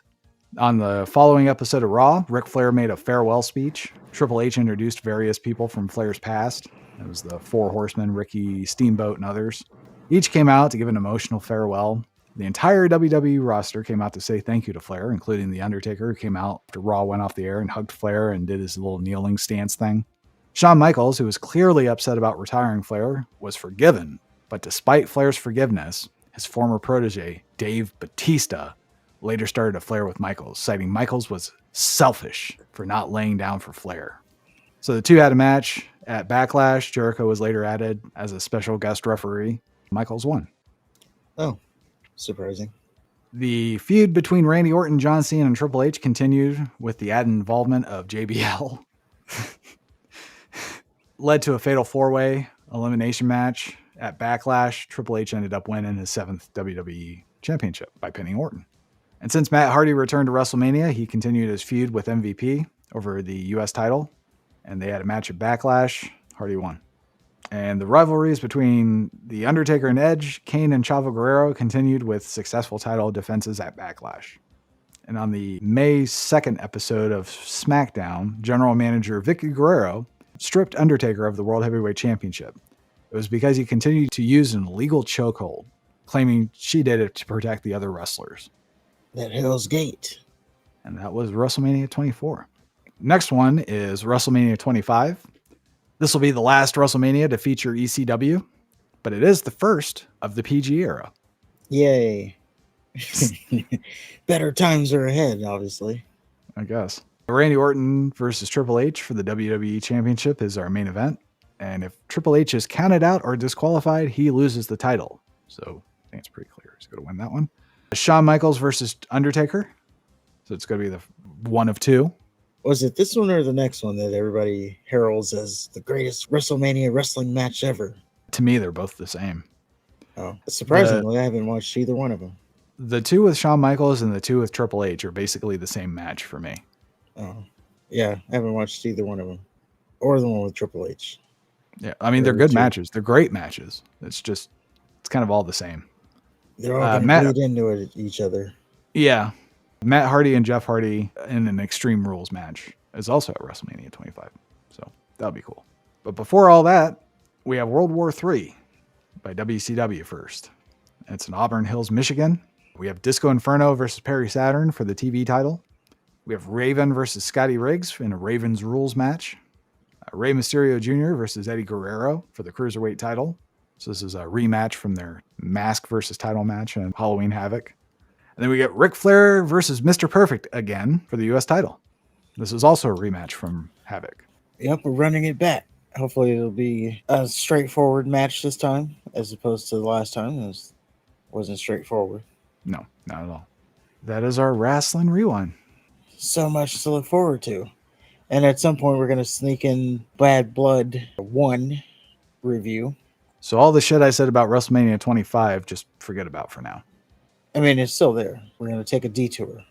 On the following episode of Raw, Ric Flair made a farewell speech. Triple H introduced various people from Flair's past. It was the Four Horsemen, Ricky Steamboat, and others. Each came out to give an emotional farewell. The entire WWE roster came out to say thank you to Flair, including The Undertaker, who came out after Raw went off the air and hugged Flair and did his little kneeling stance thing. Shawn Michaels, who was clearly upset about retiring Flair, was forgiven. But despite Flair's forgiveness, his former protege, Dave Bautista, later started a flare with Michaels, citing Michaels was selfish for not laying down for Flair. So the two had a match at Backlash. Jericho was later added as a special guest referee. Michaels won. Oh, surprising. The feud between Randy Orton, John Cena, and Triple H continued with the added involvement of JBL. Led to a fatal four-way elimination match at Backlash. Triple H ended up winning his 7th WWE Championship by pinning Orton. And since Matt Hardy returned to WrestleMania, he continued his feud with MVP over the U.S. title. And they had a match at Backlash. Hardy won. And the rivalries between The Undertaker and Edge, Kane and Chavo Guerrero continued with successful title defenses at Backlash. And on the May 2nd episode of SmackDown, General Manager Vicky Guerrero stripped Undertaker of the World Heavyweight Championship. It was because he continued to use an illegal chokehold, claiming she did it to protect the other wrestlers. That Hell's Gate. And that was WrestleMania 24. Next one is WrestleMania 25. This will be the last WrestleMania to feature ECW, but it is the first of the PG era. Yay. Better times are ahead, obviously. I guess. Randy Orton versus Triple H for the WWE Championship is our main event. And if Triple H is counted out or disqualified, he loses the title. So I think it's pretty clear. He's going to win that one. Shawn Michaels versus Undertaker. So it's going to be the one of two. Was it this one or the next one that everybody heralds as the greatest WrestleMania wrestling match ever? To me, they're both the same. Oh, surprisingly, I haven't watched either one of them. The two with Shawn Michaels and the two with Triple H are basically the same match for me. Oh, yeah, I haven't watched either one of them. Or the one with Triple H. Yeah, I mean, they're good matches. They're great matches. It's kind of all the same. They're all going to bleed into each other. Yeah. Matt Hardy and Jeff Hardy in an Extreme Rules match is also at WrestleMania 25. So that'll be cool. But before all that, we have World War III by WCW first. It's in Auburn Hills, Michigan. We have Disco Inferno versus Perry Saturn for the TV title. We have Raven versus Scotty Riggs in a Ravens Rules match. Rey Mysterio Jr. versus Eddie Guerrero for the Cruiserweight title. So this is a rematch from their Mask versus title match on Halloween Havoc. And then we get Ric Flair versus Mr. Perfect again for the U.S. title. This is also a rematch from Havoc. Yep, we're running it back. Hopefully it'll be a straightforward match this time, as opposed to the last time. It wasn't straightforward. No, not at all. That is our Wrestling Rewind. So much to look forward to. And at some point, we're going to sneak in Bad Blood 1 review. So all the shit I said about WrestleMania 25, just forget about for now. I mean, it's still there. We're going to take a detour.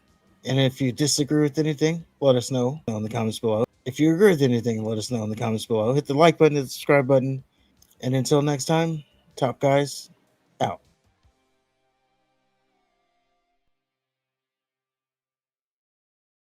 And if you disagree with anything, let us know in the comments below. If you agree with anything, let us know in the comments below. Hit the like button, the subscribe button. And until next time, top guys,